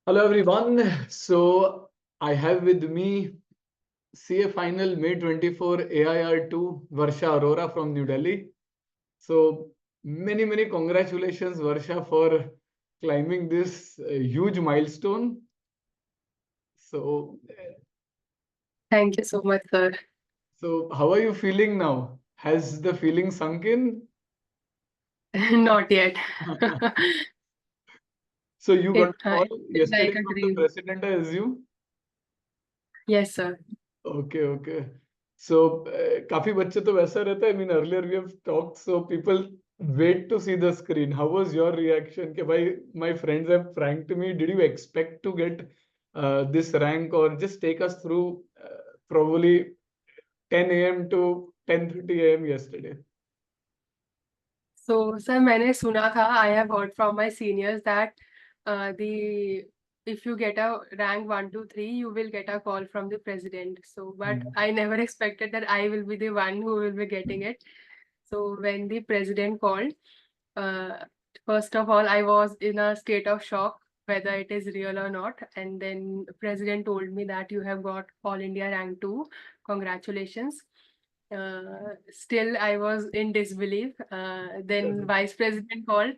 Hello everyone. So I have with me CA Final May 24 AIR2 Varsha Arora from New Delhi. So many congratulations Varsha for climbing this huge milestone. So Thank you so much, sir. so how are you feeling now? Has the feeling sunk in? Not yet. So you got It a call feels yesterday like a from the dream. president, I assume? Yes, sir. Okay, okay. So काफी बच्चे तो वैसा रहता है. I mean, earlier we have talked, so people wait to see the screen. How was your reaction? कि भाई, my friends have pranked me. Did you expect to get this rank, or just take us through probably 10 a.m. to 10:30 a.m. yesterday? So, sir, मैंने सुना था, I have heard from my seniors that the if you get a rank 1, 2, 3, you will get a call from the president. So, but Hmm. I never expected that I will be the one who will be getting it. So, when the president called, uh, first of all, I was in a state of shock whether it is real or not. And then president told me that you have got All India rank 2. Congratulations. Still, I was in disbelief. Then vice president called,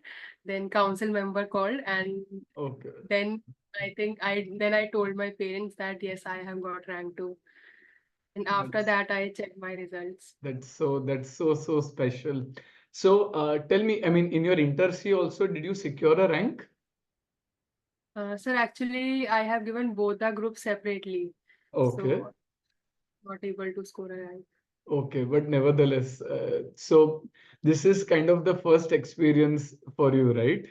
then council member called, and Okay. then I told my parents that yes, I have got rank 2. And after That's that, I checked my results. that's so special. So tell me, I mean, in your inter C also, did you secure a rank? Sir, actually, I have given both the groups separately, Okay. so not able to score a rank. Okay, but nevertheless, so this is kind of the first experience for you, right?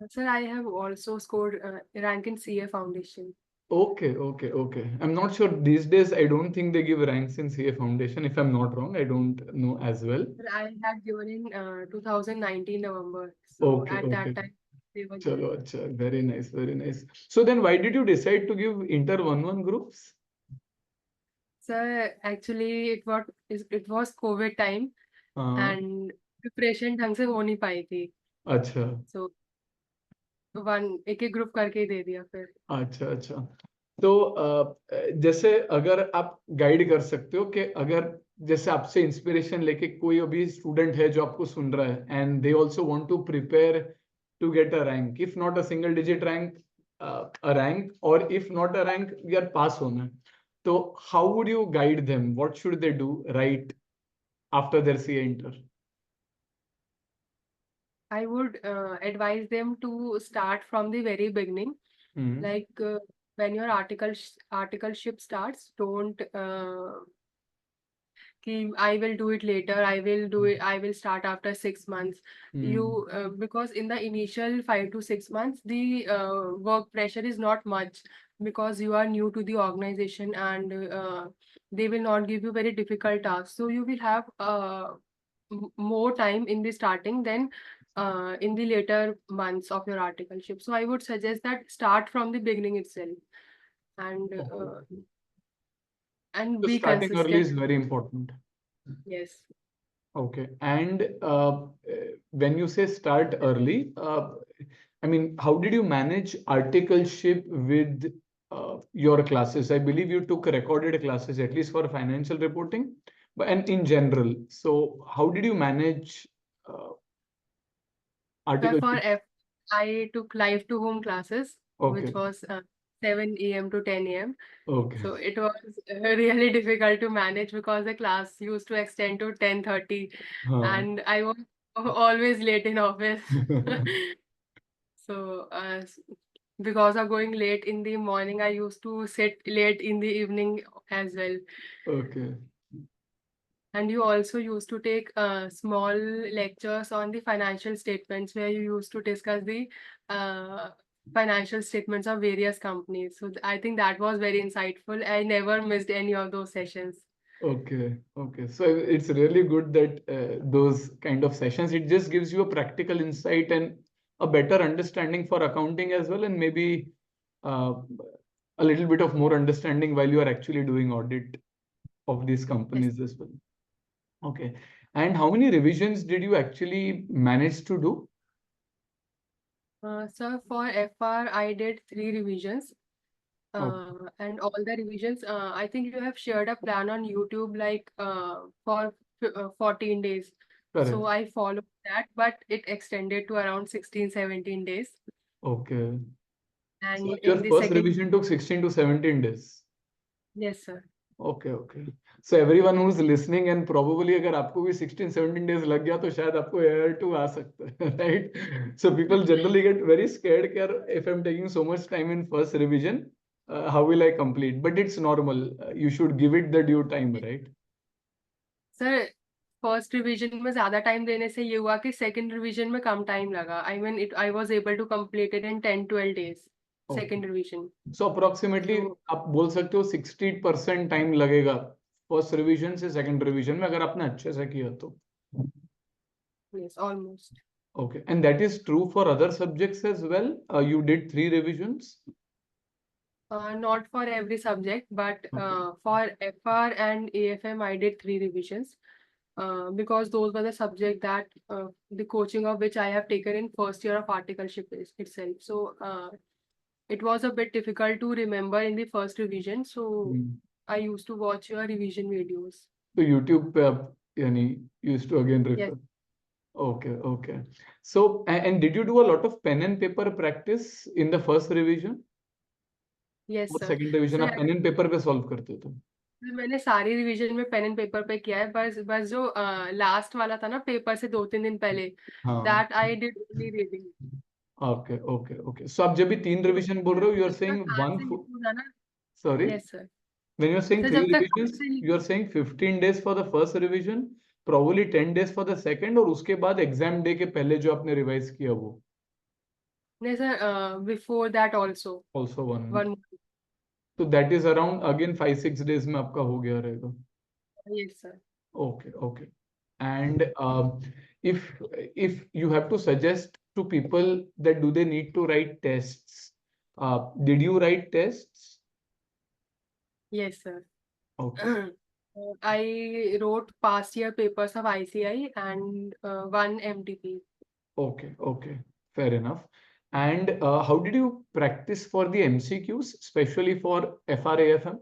Sir, I have also scored rank in CA Foundation. Okay, okay, okay. I'm not sure these days. I don't think they give ranks in CA Foundation. If I'm not wrong, I don't know as well. Sir, I had given in 2019 November. So Okay, at that okay. time, they were Chalo, giving. acha. Very nice, very nice. So then why did you decide to give inter 1-1 groups? Sir, actually, it was COVID time हाँ. and preparation ढंग से हो नहीं पाई थी. अच्छा. So one एक एक group करके ही दे दिया फिर. अच्छा, अच्छा. तो जैसे अगर आप गाइड कर सकते हो कि अगर जैसे आपसे इंस्पिरेशन लेके कोई अभी स्टूडेंट है जो आपको सुन रहा है and they also want to prepare to get a rank, if not a single digit rank, a rank, और if not a rank we are pass होना है, तो how would you guide them? What should they do right after their CA inter? I would advise them to start from the very beginning. Like when your articleship starts, don't I will do it later. I will do it. I will start after 6 months. You because in the initial 5 to 6 months, the work pressure is not much because you are new to the organization and they will not give you very difficult tasks. So you will have more time in the starting than in the later months of your articleship. So I would suggest that start from the beginning itself and Okay. uh, and So be starting early consistent. is very important. Yes. Okay. And when you say start early, I mean, how did you manage articleship with your classes? I believe you took recorded classes, at least for financial reporting, but and in general. So how did you manage uh, So for articleship? F, I took live to home classes, which Okay. was 7 a.m. to 10 a.m. Okay. So it was really difficult to manage because the class used to extend to 10:30 Huh. and I was always late in office. So because of going late in the morning, I used to sit late in the evening as well. Okay. And you also used to take small lectures on the financial statements where you used to discuss the uh, financial statements of various companies. So I think that was very insightful. I never missed any of those sessions. Okay, okay. So it's really good that those kind of sessions, it just gives you a practical insight and a better understanding for accounting as well, and maybe uh, a little bit of more understanding while you are actually doing audit of these Yes. companies as well. Okay. And how many revisions did you actually manage to do? Sir, for FR, I did 3 revisions. Okay, And all the revisions, I think you have shared a plan on YouTube like for 14 days. So correct. I followed that, but it extended to around 16, 17 days. Okay. So And your in the first second, revision took 16 to 17 days. yes, sir. Okay, okay. So everyone who's listening and probably अगर आपको भी 16-17 days लग गया तो शायद आपको AR2 आ सकता है, right? So people generally get very scared कि यार if I'm taking so much time in first revision, how will I complete? But it's normal. You should give it the due time, right? Sir, first revision में ज्यादा time देने से ये हुआ कि second revision में कम टाइम लगा. I was able to complete it in 10-12 days. Okay. Second revision. So approximately तो आप बोल सकते हो 60% टाइम लगेगा फर्स्ट रिवीजन से सेकंड रिवीजन में अगर आपने अच्छे से किया तो. Yes, almost. Okay, and that is true for other subjects as well. You did 3 revisions. Not for every subject, but Okay. for FR and AFM, I did 3 revisions because those were the subject that the coaching of which I have taken in first year of articleship itself. So it was a bit difficult to remember in the first revision. So Hmm. I used to watch your revision videos. तो YouTube पे आप यानी used to again Yes, refer. Okay, okay. So and did you do a lot of pen and paper practice in the first revision yes, और sir. second revision आप Sir, pen and paper पे solve करते थे? मैंने सारी revision में pen and paper पे किया है. बस बस जो लास्ट वाला था ना, पेपर से 2-3 दिन पहले, हाँ. That I did only reading. Okay, okay, okay. So आप जब भी 3 revision बोल रहे हो, you are जब तक saying हाथ से नहीं होगा ना. sorry. Yes sir. When you're saying sir, three जब तक हाथ revisions, से नहीं. you are saying 15 days for the first revision, probably 10 days for the second, और उसके बाद एग्जाम डे के पहले जो आपने रिवाइज किया वो नहीं sir, before that also also 1 month. 1 month. तो that is around again 5-6 days में आपका हो गया रहेगा. Yes sir. Okay, okay. And if if you have to suggest to people that do they need to write tests, did you write tests? Yes sir. Okay. I wrote past year papers of ICI and one MTP. Okay, okay, fair enough. And how did you practice for the MCQs, especially for FRAFM?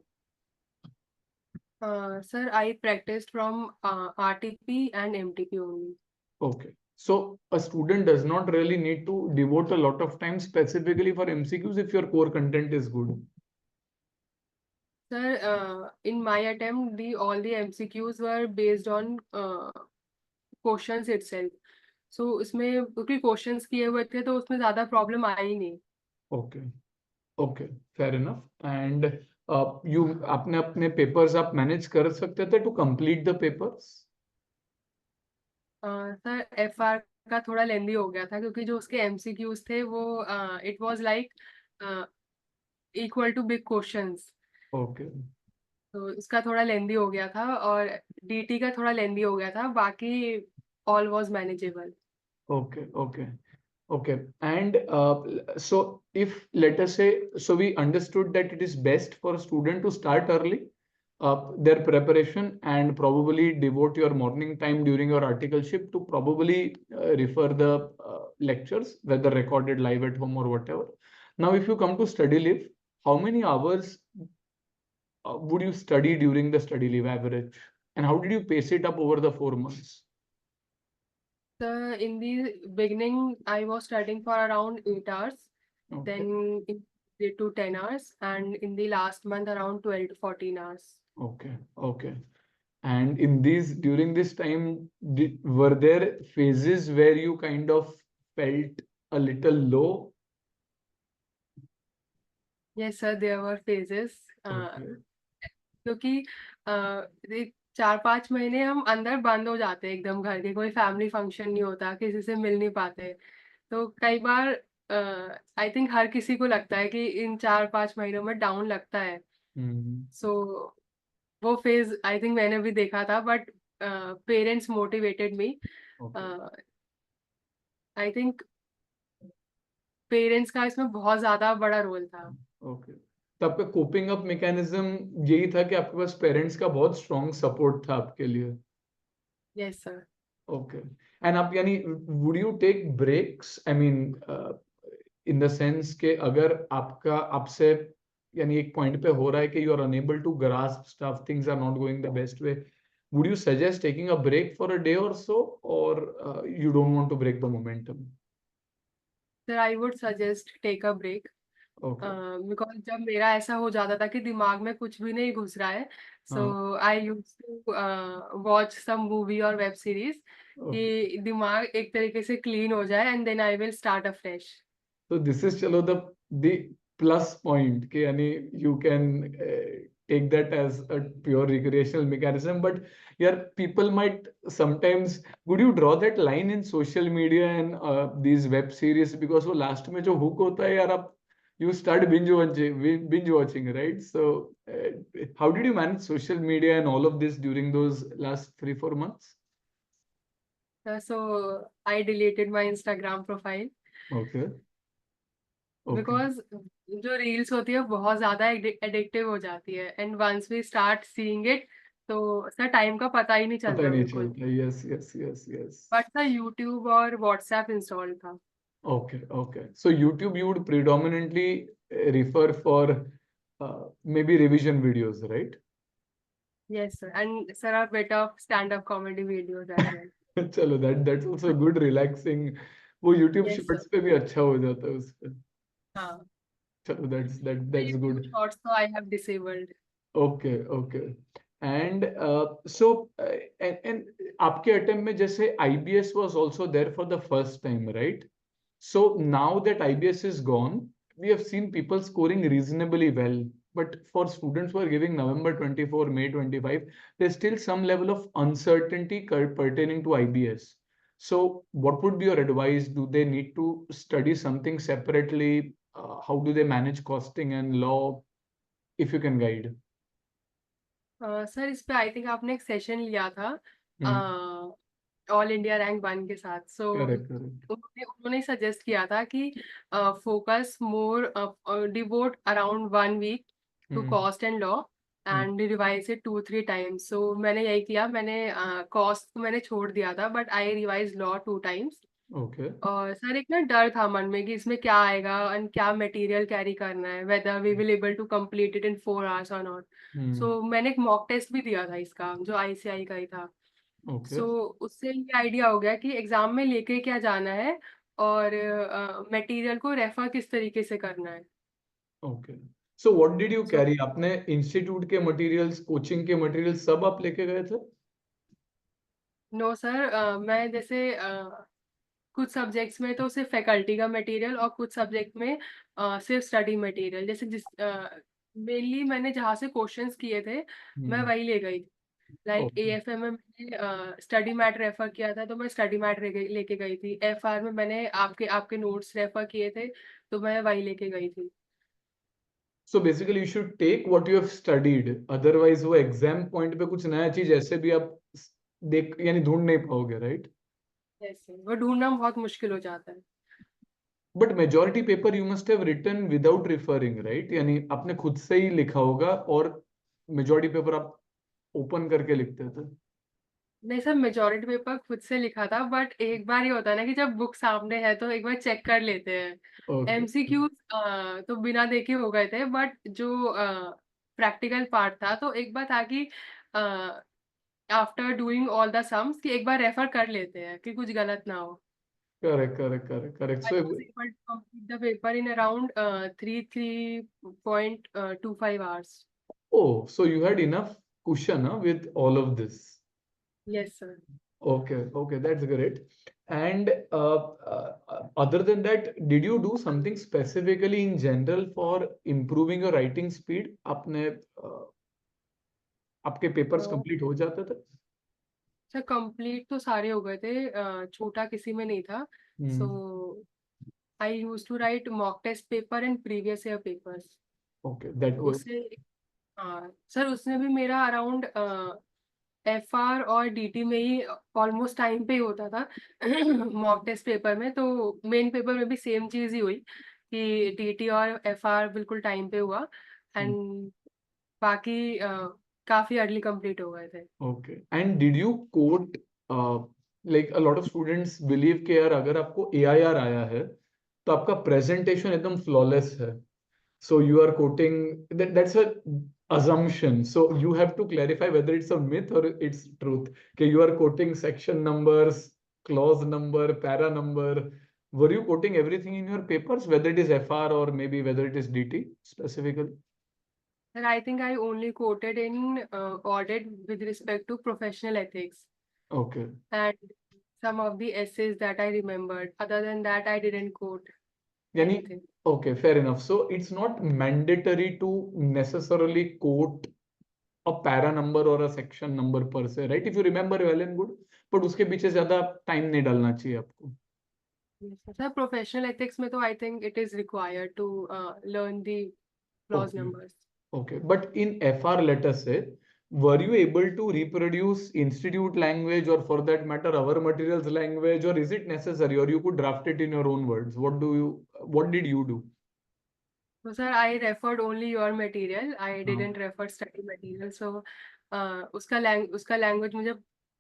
Sir, I practiced from RTP and MTP only. Okay, so a student does not really need to devote a lot of time specifically for MCQs if your core content is good. Sir, in my attempt, the all the MCQs were based on questions itself. So उसमें क्योंकि questions किए हुए थे तो उसमें ज्यादा problem आई नहीं. Okay, okay, fair enough. And you अपने अपने papers आप manage कर सकते थे to complete the papers? Sir, FR का थोड़ा लेंदी हो गया था क्योंकि जो उसके MCQs थे वो it was like equal to big questions. Okay, तो इसका थोड़ा लेंदी हो गया था और DT का थोड़ा लेंदी हो गया था. बाकी all was manageable. okay, okay. Okay, and so if let us say, so we understood that it is best for a student to start early, their preparation and probably devote your morning time during your articleship to probably refer the lectures, whether recorded live at home or whatever. Now, if you come to study leave, how many hours would you study during the study leave average? And how did you pace it up over the 4 months? In the beginning, I was studying for around 8 hours, Okay. then it to 10 hours, and in the last month, around 12 to 14 hours. Okay, okay. And in these, during this time, were there phases where you kind of felt a little low? Yes, sir, there were phases. Okay. क्योंकि एक 4-5 महीने हम अंदर बंद हो जाते हैं एकदम घर के. कोई फैमिली फंक्शन नहीं होता, किसी से मिल नहीं पाते. तो कई बार आई थिंक हर किसी को लगता है कि इन 4-5 महीनों में डाउन लगता है. Hmm. सो वो फेज आई थिंक मैंने भी देखा था, but parents motivated me. Okay. I think parents का इसमें बहुत ज्यादा बड़ा रोल था. Okay. तो आपका कोपिंग अप मैकेनिज्म यही था कि आपके पास पेरेंट्स का बहुत स्ट्रॉन्ग सपोर्ट था आपके लिए. Yes sir. Okay. And आप यानी would you take breaks? I mean, in the sense के अगर आपका आपसे यानी एक पॉइंट पे हो रहा है कि you are unable to grasp stuff, things are not going the best way, would you suggest taking a break for a day or so, or you don't want to break the momentum? Sir I would suggest take a break, Okay. Because जब मेरा ऐसा हो जाता था कि दिमाग में कुछ भी नहीं घुस रहा है, सो हाँ. I use to watch some movie और वेब सीरीज Okay. कि दिमाग एक तरीके से क्लीन हो जाए, and then I will start a fresh. So this is चलो the plus point कि यानी you can take that as a pure recreational mechanism, but yeah, people might sometimes, would you draw that line in social media and these web series, because वो last में जो hook होता है यार, आप you start binge watching, right? So how did you manage social media and all of this during those last 3-4 months? So I deleted my Instagram profile, Okay. Okay. Because जो reels होती है बहुत ज्यादा addictive हो जाती है, and once we start seeing it तो sir time का पता ही नहीं पता ही चलता नहीं बिल्कुल. चलता. Yes, yes, yes, yes. But sir YouTube और व्हाट्सएप इंस्टॉल था. Okay, okay. So YouTube you would predominantly refer for maybe revision videos, right? Yes, sir. And sir, a bit of stand-up comedy videos as well. चलो that's also good relaxing. वो YouTube Yes, sir. shorts पे भी अच्छा हो जाता है उस पे. हाँ. चलो The that's YouTube good. shorts so I have disabled. Okay, okay. And so and आपके attempt में जैसे IBS was also there for the first time, right? So now that IBS is gone, we have seen people scoring reasonably well. But for students who are giving November 24, May 25, there's still some level of uncertainty pertaining to IBS. So what would be your advice? Do they need to study something separately? How do they manage costing and law? If you can guide. Sir इस पे I think आपने एक session लिया था Hmm. All India rank 1 के साथ, so Correct, correct. उन्होंने suggest किया था कि focus more, devote around 1 week to Hmm. Cost and law Hmm. And revise it 2-3 times. So मैंने यही किया, मैंने कॉस्ट को मैंने छोड़ दिया था, but I revise law 2 times. Okay. और सर एक ना डर था मन में कि इसमें क्या आएगा एंड क्या मटेरियल कैरी करना है, whether we will able to complete it in 4 hours और नॉट. Hmm. सो मैंने एक मॉक टेस्ट भी दिया था इसका, जो आईसीआई का ही था. Okay. सो उससे ये आइडिया हो गया कि एग्जाम में लेके क्या जाना है और मटेरियल को रेफर किस तरीके से करना है. Okay. So what did you so carry? आपने इंस्टीट्यूट के मटेरियल्स, कोचिंग के मटेरियल्स सब आप लेके गए थे? नो सर, मैं जैसे कुछ सब्जेक्ट्स में तो सिर्फ फैकल्टी का मटेरियल और कुछ सब्जेक्ट में सिर्फ स्टडी मटेरियल, जैसे जिस मेनली मैंने जहाँ से क्वेश्चंस किए थे मैं Hmm. वही ले गई. Like Okay. एएफएम में मैंने स्टडी मैट रेफर किया था तो मैं स्टडी मैट लेके गई थी. एफआर में मैंने आपके आपके नोट्स रेफर किए थे तो मैं वही लेके गई थी. So basically you should take what you have studied. Otherwise वो एग्जाम पॉइंट पे कुछ नया चीज ऐसे भी आप देख यानी ढूंढ नहीं पाओगे, राइट? जैसे वो ढूंढना बहुत मुश्किल हो जाता है. But majority paper you must have written without referring, right? यानी आपने खुद से ही लिखा होगा और मेजॉरिटी पेपर आप ओपन करके लिखते थे. नहीं सर, मेजोरिटी पेपर खुद से लिखा था, बट एक बार ये होता है ना कि जब बुक सामने है तो एक बार चेक कर लेते हैं. ओके. एमसीक्यू तो बिना देखे हो गए थे, बट जो प्रैक्टिकल पार्ट था तो एक बार था कि after doing all the sums कि एक बार रेफर कर लेते हैं कि कुछ गलत ना हो. Correct, correct, correct, correct. I was able to complete the paper in around 3.25 hours. Oh, so you had enough cushion, huh, with all of this. Yes, sir. Okay, okay, that's great. And other than that, did you do something specifically in general for improving your writing speed? आपने आपके papers तो complete हो जाते थे? Sir complete तो सारे हो गए थे, छोटा किसी में नहीं था. So Hmm. I use to write mock test paper and previous year papers. Okay, that was उससे हाँ सर, उसमें भी मेरा अराउंड एफआर और डीटी में ही ऑलमोस्ट टाइम पे ही होता था. मॉक टेस्ट पेपर में तो मेन पेपर में भी सेम चीज़ ही हुई कि डीटी और एफआर बिल्कुल टाइम पे हुआ, hmm, एंड बाकी काफ़ी अर्ली कंप्लीट हो गए थे. okay. And did you quote like a lot of students believe कि यार अगर आपको AIR आया है तो आपका प्रेजेंटेशन एकदम फ्लॉलेस है. So you are quoting that's a assumption. So you have to clarify whether it's a myth or it's truth. Okay, you are quoting section numbers, clause number, para number. Were you quoting everything in your papers, whether it is FR or maybe whether it is DT specifically? And I think I only quoted in audit with respect to professional ethics Okay. and some of the essays that I remembered. Other than that, I didn't quote Yani, anything. okay, fair enough. So it's not mandatory to necessarily quote a para number or a section number per se, right? If you remember well and good, but उसके पीछे ज्यादा time नहीं डालना चाहिए आपको. Yes, sir. Professional ethics में तो I think it is required to learn the clause Okay. numbers. Okay, but in FR, let us say, were you able to reproduce institute language or for that matter our materials language, or is it necessary, or you could draft it in your own words? What did you do? So sir, I referred only your material. I हाँ. didn't refer study material. So उसका language मुझे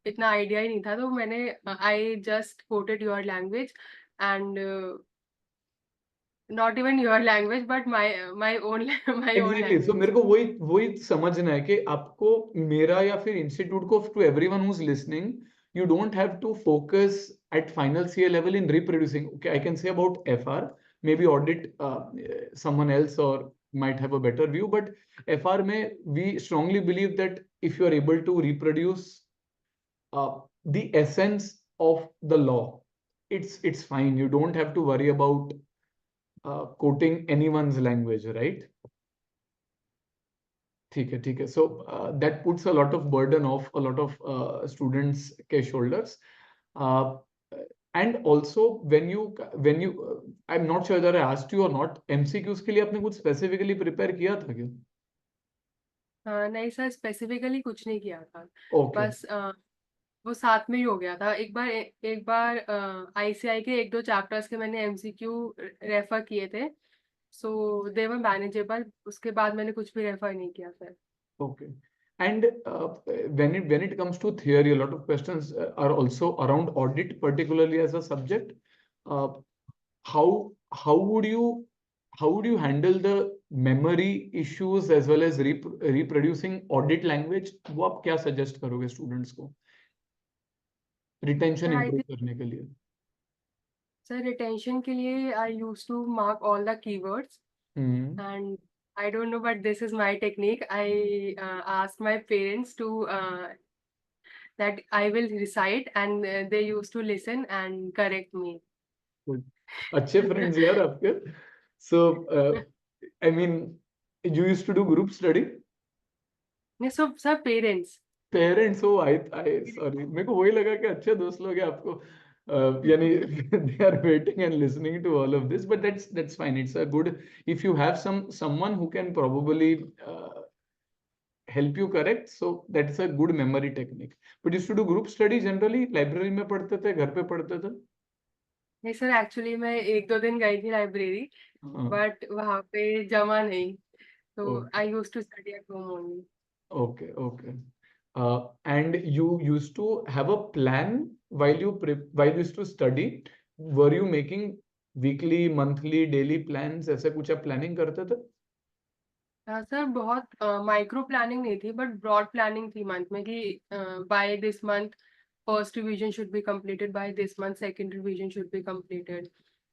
इतना idea ही नहीं था, तो मैंने I just quoted your language and not even your language but my own my own Exactly. So language. मेरे को वही समझना है कि आपको मेरा या फिर इंस्टीट्यूट को, to everyone who's listening, you don't have to focus at final CA level in reproducing. Okay, I can say about FR, maybe audit someone else or might have a better view, but FR में we strongly believe that if you are able to reproduce the essence of the law, it's fine. You don't have to worry about quoting anyone's language, right? ठीक है. So that puts a lot of burden off a lot of students के shoulders. And also when you I'm not sure whether I asked you or not, MCQs के लिए आपने कुछ specifically prepare किया था क्या? नहीं सर, स्पेसिफिकली कुछ नहीं किया था. Okay. बस वो साथ में ही हो गया था. एक बार ICI के 1-2 चैप्टर्स के मैंने MCQ रेफर किए थे, सो दे वर मैनेजेबल. उसके बाद मैंने कुछ भी रेफर नहीं किया sir. Okay. And when it comes to theory, a lot of questions are also around audit, particularly as a subject. How would you handle the memory issues as well as reproducing audit language? वो आप क्या suggest करोगे students को retention sir improve करने के लिए? Retention के लिए I use to mark all the keywords and I don't know, but this is my technique. I asked my parents to that I will recite, and they used to listen and correct me. Good. अच्छे friends यार आपके. So I mean, you used to do group study? So, sir, parents. Parents हो. I sorry, मेरे को वही लगा कि अच्छे दोस्त लोग हैं आपको. यानी they are waiting and listening to all of this, but that's fine. It's a good, if you have someone who can probably help you correct, so that's a good memory technique. But used to do group study generally library में पढ़ते थे, घर पे पढ़ते थे? नहीं sir, actually मैं 1-2 दिन गई थी लाइब्रेरी, बट वहाँ पे जमा नहीं, तो I use to study at home only. Okay. And you used to have a plan while while you used to study. Were you making weekly, monthly, daily plans? ऐसे कुछ आप planning करते थे? सर बहुत माइक्रो प्लानिंग नहीं थी, but broad planning थी month में कि by this month first revision should be completed, by this month second revision should be completed.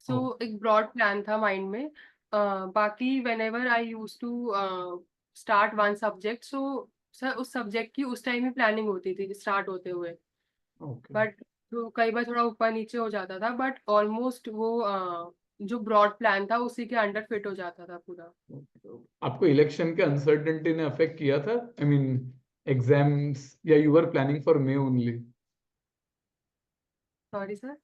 So एक ब्रॉड प्लान था माइंड में. बाकी whenever I used to start one subject, so sir उस subject की उस time ही planning होती थी start होते हुए. बट तो कई बार थोड़ा ऊपर नीचे हो जाता था, बट ऑलमोस्ट वो जो ब्रॉड प्लान था उसी के अंडर फिट हो जाता था पूरा. आपको इलेक्शन के अनसर्टेनिटी ने अफेक्ट किया था? आई मीन एग्जाम्स, या you were planning for may only? Sorry sir.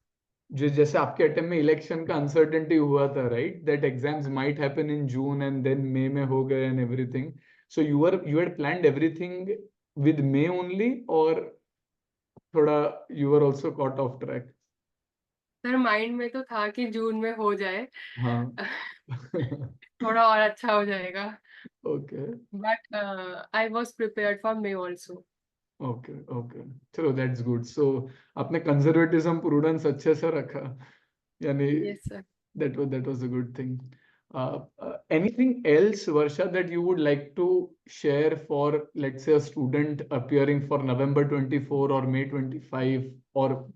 जो जैसे आपके अटेम्प्ट में इलेक्शन का अनसर्टेनिटी हुआ था, right, that exams might happen in June and then May में हो गए and everything. So you had planned everything with May only, और थोड़ा you were also caught off track? Sir mind में तो था कि जून में हो जाए, हाँ. थोड़ा और अच्छा हो जाएगा, okay. But I was prepared for may also. Okay. चलो, दैट्स गुड. सो आपने कंजर्वेटिज्म, प्रूडेंस अच्छे से रखा, यानी yes sir. That was a good thing. Anything else, Varsha, that you would like to share for, let's say, a student appearing for November 24 or May 25, or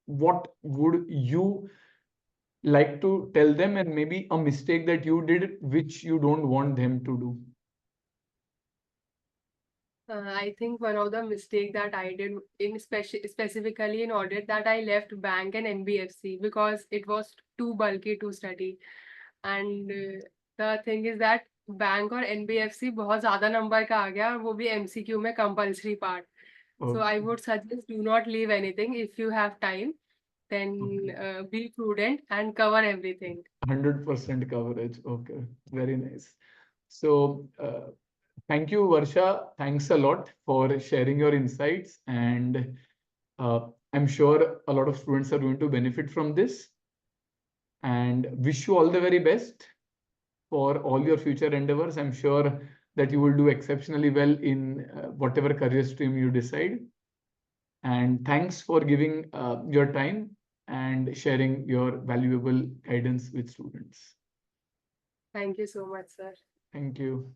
what would you like to tell them, and maybe a mistake that you did which you don't want them to do? I think one of the mistake that I did specifically in audit, that I left bank and NBFC because it was too bulky to study. And the thing is that bank और NBFC बहुत ज़्यादा number का आ गया और वो भी MCQ में compulsory part. So I would suggest do not leave anything. If you have time, then be prudent and cover everything. 100% coverage. Okay, very nice. So, thank you, Varsha. Thanks a lot for sharing your insights, and I'm sure a lot of students are going to benefit from this. And wish you all the very best for all your future endeavors. I'm sure that you will do exceptionally well in whatever career stream you decide. And thanks for giving your time and sharing your valuable guidance with students. Thank you so much, sir. Thank you.